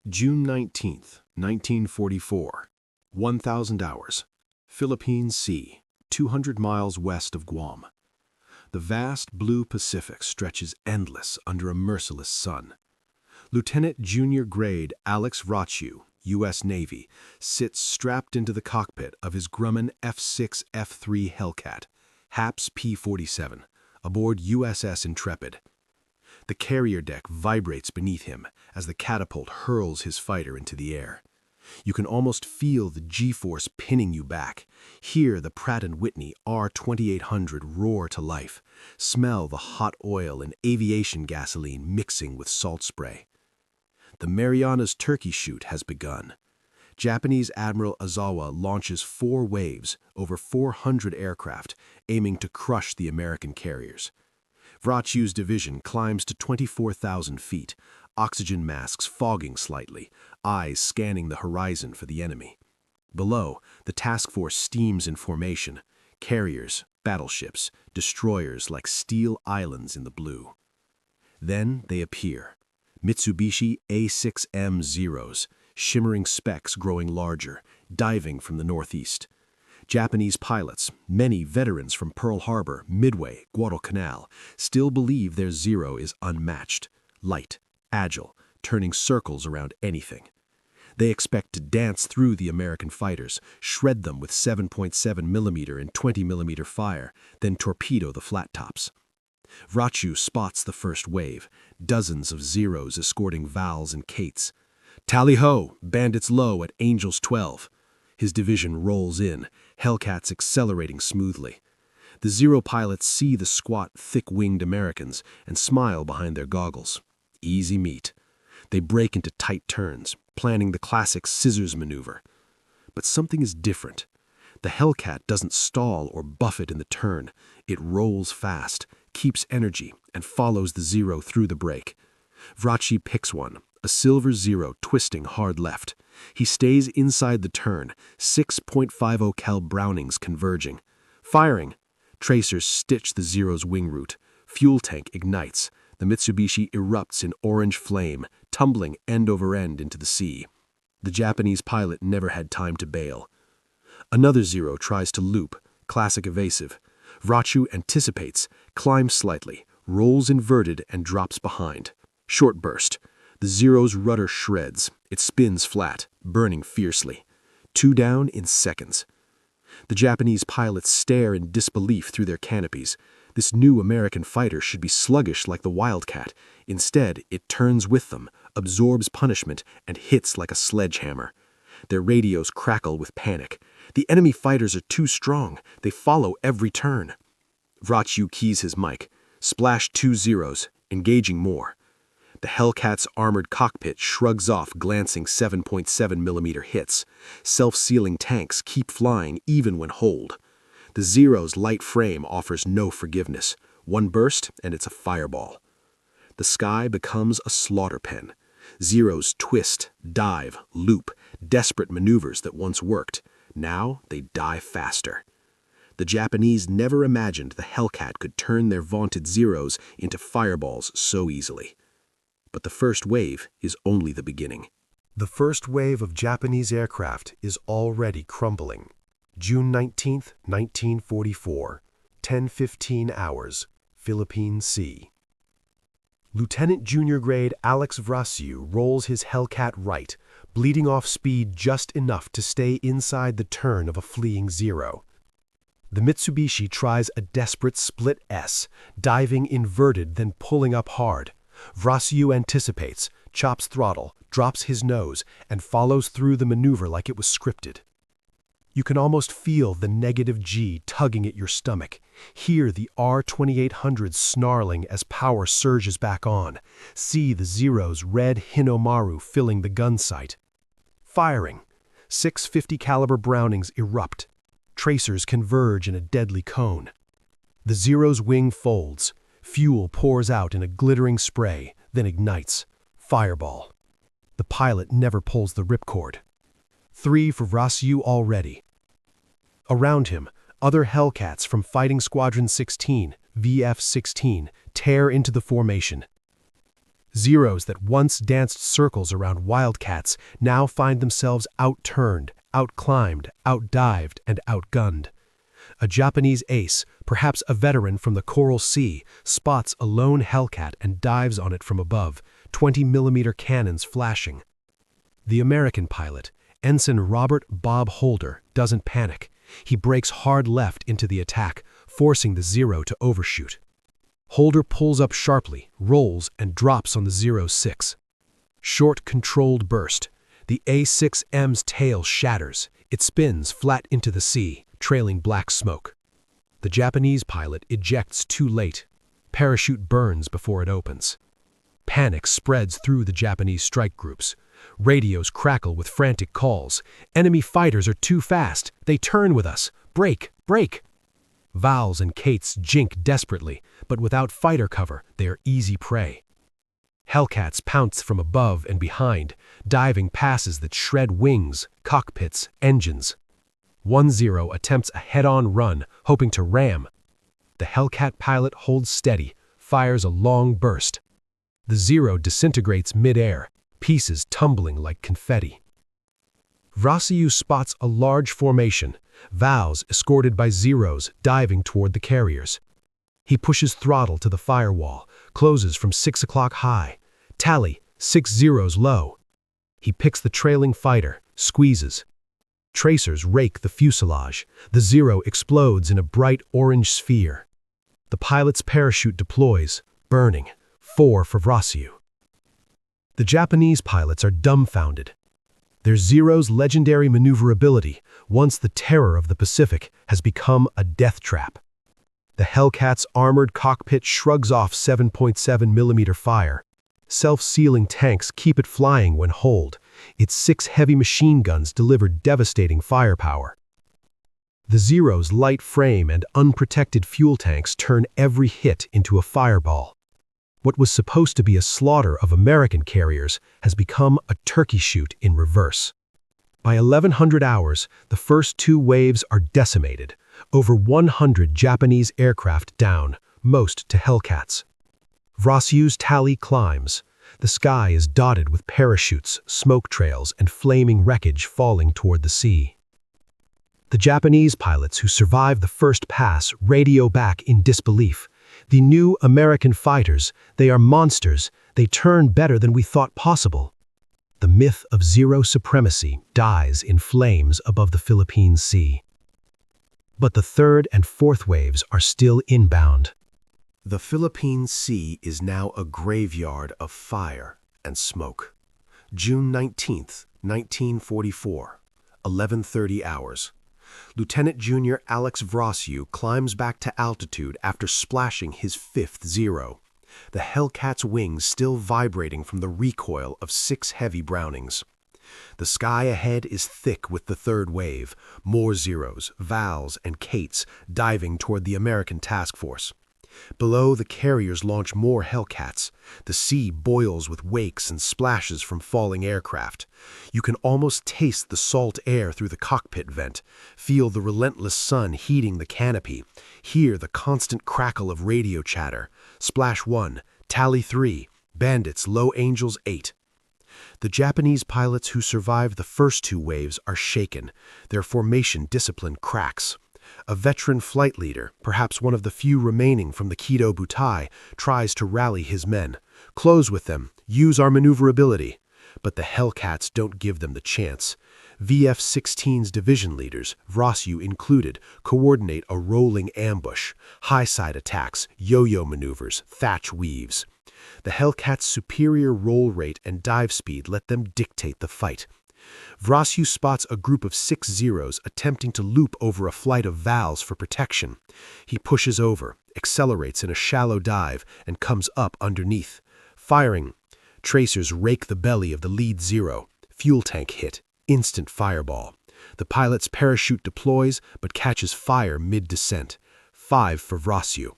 June 19th, 1944. 1,000 hours. Philippine Sea, 200 miles west of Guam. The vast blue Pacific stretches endless under a merciless sun. Lieutenant Junior Grade Alex Vraciu, U.S. Navy, sits strapped into the cockpit of his Grumman F6F Hellcat, HAPS P-47, aboard USS Intrepid. The carrier deck vibrates beneath him as the catapult hurls his fighter into the air. You can almost feel the G-force pinning you back, hear the Pratt & Whitney R2800 roar to life, smell the hot oil and aviation gasoline mixing with salt spray. The Marianas Turkey Shoot has begun. Japanese Admiral Ozawa launches 4 waves over 400 aircraft, aiming to crush the American carriers. Vraciu's division climbs to 24,000 feet, oxygen masks fogging slightly, eyes scanning the horizon for the enemy. Below, the task force steams in formation, carriers, battleships, destroyers like steel islands in the blue. Then they appear. Mitsubishi A6M Zeros, shimmering specks growing larger, diving from the northeast. Japanese pilots, many veterans from Pearl Harbor, Midway, Guadalcanal, still believe their Zero is unmatched, light, agile, turning circles around anything. They expect to dance through the American fighters, shred them with 7.7mm and 20mm fire, then torpedo the flat tops. Vraciu spots the first wave, dozens of Zeros escorting Vals and Kates. Tally-ho, bandits low at Angels 12. His division rolls in, Hellcats accelerating smoothly. The Zero pilots see the squat, thick-winged Americans and smile behind their goggles. Easy meat. They break into tight turns, planning the classic scissors maneuver. But something is different. The Hellcat doesn't stall or buffet in the turn. It rolls fast, keeps energy, and follows the Zero through the break. Vraciu picks one, a silver Zero twisting hard left. He stays inside the turn, 6.50 cal Brownings converging. Firing. Tracers stitch the Zero's wing route. Fuel tank ignites. The Mitsubishi erupts in orange flame, tumbling end over end into the sea. The Japanese pilot never had time to bail. Another Zero tries to loop, classic evasive. Vraciu anticipates, climbs slightly, rolls inverted and drops behind. Short burst. The Zero's rudder shreds. It spins flat, burning fiercely. 2 down in seconds. The Japanese pilots stare in disbelief through their canopies. This new American fighter should be sluggish like the Wildcat. Instead, it turns with them, absorbs punishment, and hits like a sledgehammer. Their radios crackle with panic. The enemy fighters are too strong. They follow every turn. Vraciu keys his mic. Splash 2 Zeros, engaging more. The Hellcat's armored cockpit shrugs off glancing 7.7mm hits. Self-sealing tanks keep flying even when holed. The Zero's light frame offers no forgiveness. One burst and it's a fireball. The sky becomes a slaughter pen. Zeros twist, dive, loop, desperate maneuvers that once worked. Now they die faster. The Japanese never imagined the Hellcat could turn their vaunted Zeros into fireballs so easily. But the first wave is only the beginning. The first wave of Japanese aircraft is already crumbling. June 19th, 1944, 10:15 hours, Philippine Sea. Lieutenant Junior Grade Alex Vraciu rolls his Hellcat right, bleeding off speed just enough to stay inside the turn of a fleeing Zero. The Mitsubishi tries a desperate split S, diving inverted then pulling up hard. Vraciu anticipates, chops throttle, drops his nose, and follows through the maneuver like it was scripted. You can almost feel the negative G tugging at your stomach, hear the R2800 snarling as power surges back on, see the Zero's red Hinomaru filling the gun sight. Firing. 650 caliber Brownings erupt. Tracers converge in a deadly cone. The Zero's wing folds. Fuel pours out in a glittering spray, then ignites. Fireball. The pilot never pulls the ripcord. 3 for Vraciu already. Around him, other Hellcats from Fighting Squadron 16, VF-16, tear into the formation. Zeros that once danced circles around Wildcats now find themselves outturned, outclimbed, outdived, and outgunned. A Japanese ace, perhaps a veteran from the Coral Sea, spots a lone Hellcat and dives on it from above, 20-millimeter cannons flashing. The American pilot, Ensign Robert Bob Holder, doesn't panic. He breaks hard left into the attack, forcing the Zero to overshoot. Holder pulls up sharply, rolls, and drops on the Zero's 6. Short, controlled burst. The A6M's tail shatters. It spins flat into the sea, trailing black smoke. The Japanese pilot ejects too late. Parachute burns before it opens. Panic spreads through the Japanese strike groups. Radios crackle with frantic calls. Enemy fighters are too fast. They turn with us. Break, break. Vals and Kates jink desperately, but without fighter cover, they are easy prey. Hellcats pounce from above and behind, diving passes that shred wings, cockpits, engines. 1-0 attempts a head-on run, hoping to ram. The Hellcat pilot holds steady, fires a long burst. The Zero disintegrates mid-air, pieces tumbling like confetti. Vraciu spots a large formation, Vals escorted by Zeros diving toward the carriers. He pushes throttle to the firewall, closes from 6 o'clock high. Tally, 6 Zeros low. He picks the trailing fighter, squeezes. Tracers rake the fuselage. The Zero explodes in a bright orange sphere. The pilot's parachute deploys, burning. 4 for Vraciu. The Japanese pilots are dumbfounded. Their Zero's legendary maneuverability, once the terror of the Pacific, has become a death trap. The Hellcat's armored cockpit shrugs off 7.7mm fire. Self-sealing tanks keep it flying when holed. Its 6 heavy machine guns deliver devastating firepower. The Zero's light frame and unprotected fuel tanks turn every hit into a fireball. What was supposed to be a slaughter of American carriers has become a turkey shoot in reverse. By 1100 hours, the first 2 waves are decimated. Over 100 Japanese aircraft down, most to Hellcats. Vraciu's tally climbs. The sky is dotted with parachutes, smoke trails, and flaming wreckage falling toward the sea. The Japanese pilots who survive the first pass radio back in disbelief. The new American fighters, they are monsters. They turn better than we thought possible. The myth of Zero supremacy dies in flames above the Philippine Sea. But the 3rd and 4th waves are still inbound. The Philippine Sea is now a graveyard of fire and smoke. June 19th, 1944, 11:30 hours. Lieutenant Junior Alex Vraciu climbs back to altitude after splashing his 5th Zero, the Hellcat's wings still vibrating from the recoil of 6 heavy Brownings. The sky ahead is thick with the 3rd wave, more Zeros, Vals, and Kates diving toward the American task force. Below, the carriers launch more Hellcats. The sea boils with wakes and splashes from falling aircraft. You can almost taste the salt air through the cockpit vent, feel the relentless sun heating the canopy, hear the constant crackle of radio chatter. Splash 1, Tally 3, Bandits, Low Angels 8. The Japanese pilots who survived the first 2 waves are shaken. Their formation discipline cracks. A veteran flight leader, perhaps one of the few remaining from the Kido Butai, tries to rally his men. Close with them, use our maneuverability. But the Hellcats don't give them the chance. VF-16's division leaders, Vraciu included, coordinate a rolling ambush, high-side attacks, yo-yo maneuvers, thatch weaves. The Hellcats' superior roll rate and dive speed let them dictate the fight. Vraciu spots a group of 6 Zeros attempting to loop over a flight of Vals for protection. He pushes over, accelerates in a shallow dive, and comes up underneath. Firing. Tracers rake the belly of the lead Zero. Fuel tank hit. Instant fireball. The pilot's parachute deploys, but catches fire mid-descent. 5 for Vraciu.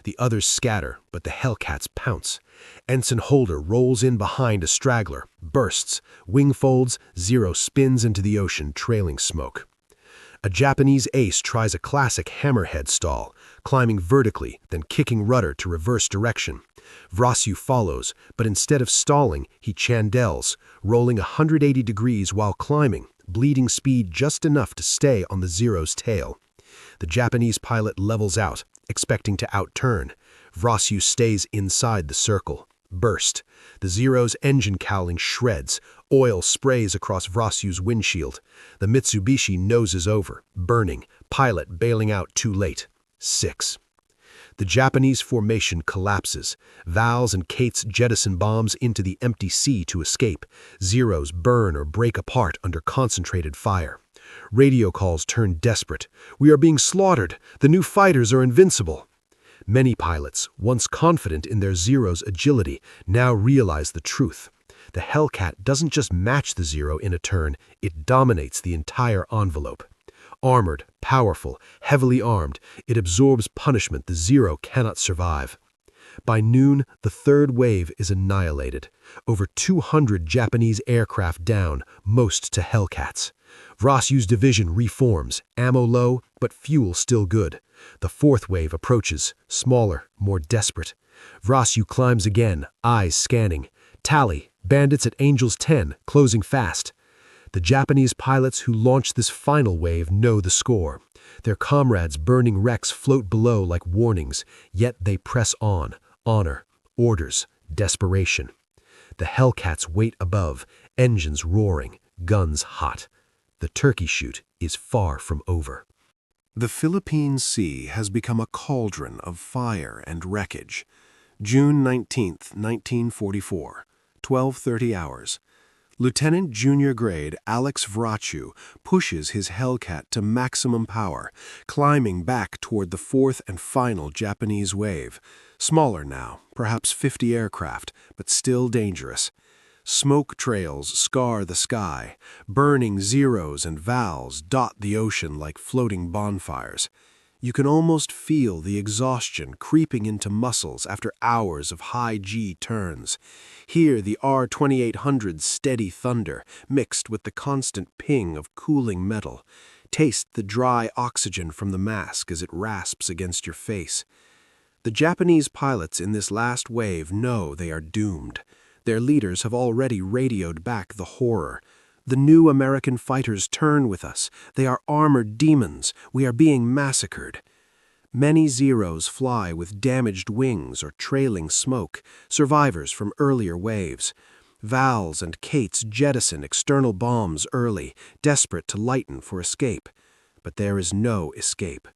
The others scatter, but the Hellcats pounce. Ensign Holder rolls in behind a straggler, bursts, wing folds, Zero spins into the ocean, trailing smoke. A Japanese ace tries a classic hammerhead stall, climbing vertically, then kicking rudder to reverse direction. Vraciu follows, but instead of stalling, he chandels, rolling 180 degrees while climbing, bleeding speed just enough to stay on the Zero's tail. The Japanese pilot levels out, expecting to outturn. Vraciu stays inside the circle. Burst. The Zero's engine cowling shreds. Oil sprays across Vraciu's windshield. The Mitsubishi noses over, burning, pilot bailing out too late. 6. The Japanese formation collapses. Val's and Kate's jettison bombs into the empty sea to escape. Zeros burn or break apart under concentrated fire. Radio calls turn desperate. "We are being slaughtered. The new fighters are invincible." Many pilots, once confident in their Zero's agility, now realize the truth. The Hellcat doesn't just match the Zero in a turn, it dominates the entire envelope. Armored, powerful, heavily armed, it absorbs punishment the Zero cannot survive. By noon, the third wave is annihilated. Over 200 Japanese aircraft down, most to Hellcats. Vraciu's division reforms, ammo low, but fuel still good. The fourth wave approaches, smaller, more desperate. Vraciu climbs again, eyes scanning. Tally, bandits at Angels 10, closing fast. The Japanese pilots who launched this final wave know the score. Their comrades' burning wrecks float below like warnings, yet they press on. Honor, orders, desperation. The Hellcats wait above, engines roaring, guns hot. The turkey shoot is far from over. The Philippine Sea has become a cauldron of fire and wreckage. June 19, 1944, 12:30 hours. Lieutenant Junior Grade Alex Vraciu pushes his Hellcat to maximum power, climbing back toward the fourth and final Japanese wave. Smaller now, perhaps 50 aircraft, but still dangerous. Smoke trails scar the sky. Burning Zeros and Vals dot the ocean like floating bonfires. You can almost feel the exhaustion creeping into muscles after hours of high G turns. Hear the R-2800's steady thunder mixed with the constant ping of cooling metal. Taste the dry oxygen from the mask as it rasps against your face. The Japanese pilots in this last wave know they are doomed. Their leaders have already radioed back the horror. The new American fighters turn with us. They are armored demons. We are being massacred. Many Zeros fly with damaged wings or trailing smoke, survivors from earlier waves. Val's and Kate's jettison external bombs early, desperate to lighten for escape. But there is no escape.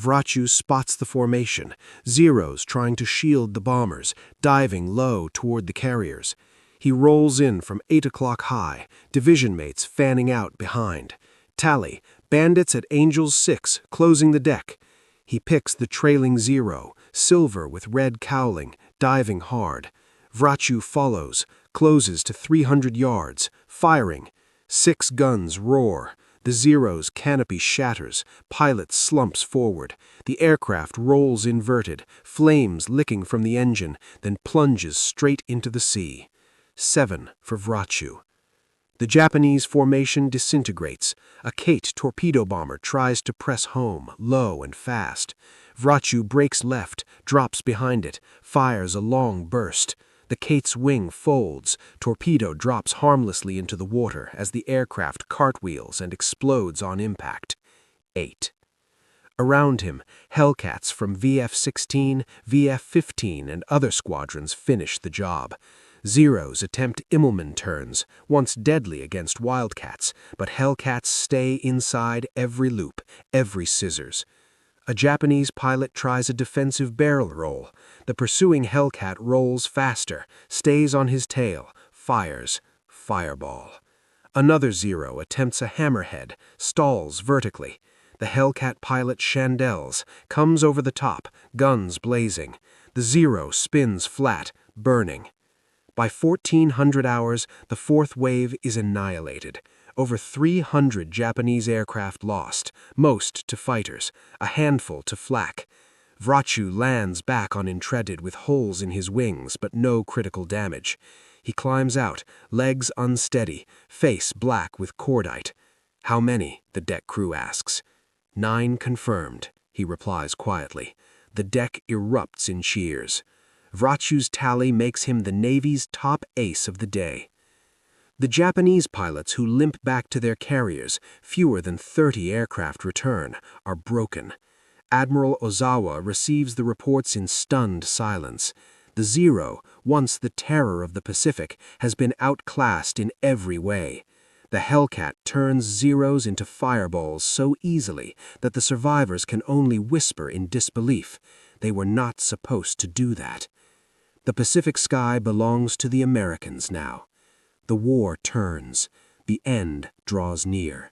Vraciu spots the formation, Zeros trying to shield the bombers, diving low toward the carriers. He rolls in from 8 o'clock high, division mates fanning out behind. Tally, bandits at Angels 6, closing the deck. He picks the trailing Zero, silver with red cowling, diving hard. Vraciu follows, closes to 300 yards, firing. 6 guns roar. The Zero's canopy shatters, pilot slumps forward. The aircraft rolls inverted, flames licking from the engine, then plunges straight into the sea. 7 for Vraciu. The Japanese formation disintegrates. A Kate torpedo bomber tries to press home, low and fast. Vraciu breaks left, drops behind it, fires a long burst. The Kate's wing folds. Torpedo drops harmlessly into the water as the aircraft cartwheels and explodes on impact. 8. Around him, Hellcats from VF-16, VF-15, and other squadrons finish the job. Zeros attempt Immelman turns, once deadly against Wildcats, but Hellcats stay inside every loop, every scissors. A Japanese pilot tries a defensive barrel roll. The pursuing Hellcat rolls faster, stays on his tail, fires. Fireball. Another Zero attempts a hammerhead, stalls vertically. The Hellcat pilot chandels, comes over the top, guns blazing. The Zero spins flat, burning. By 1400 hours, the fourth wave is annihilated. Over 300 Japanese aircraft lost, most to fighters, a handful to flak. Vraciu lands back on Intreated with holes in his wings, but no critical damage. He climbs out, legs unsteady, face black with cordite. "How many?" the deck crew asks. 9 confirmed, he replies quietly. The deck erupts in cheers. Vraciu's tally makes him the Navy's top ace of the day. The Japanese pilots who limp back to their carriers, fewer than 30 aircraft return, are broken. Admiral Ozawa receives the reports in stunned silence. The Zero, once the terror of the Pacific, has been outclassed in every way. The Hellcat turns Zeros into fireballs so easily that the survivors can only whisper in disbelief. They were not supposed to do that. The Pacific sky belongs to the Americans now. The war turns. The end draws near.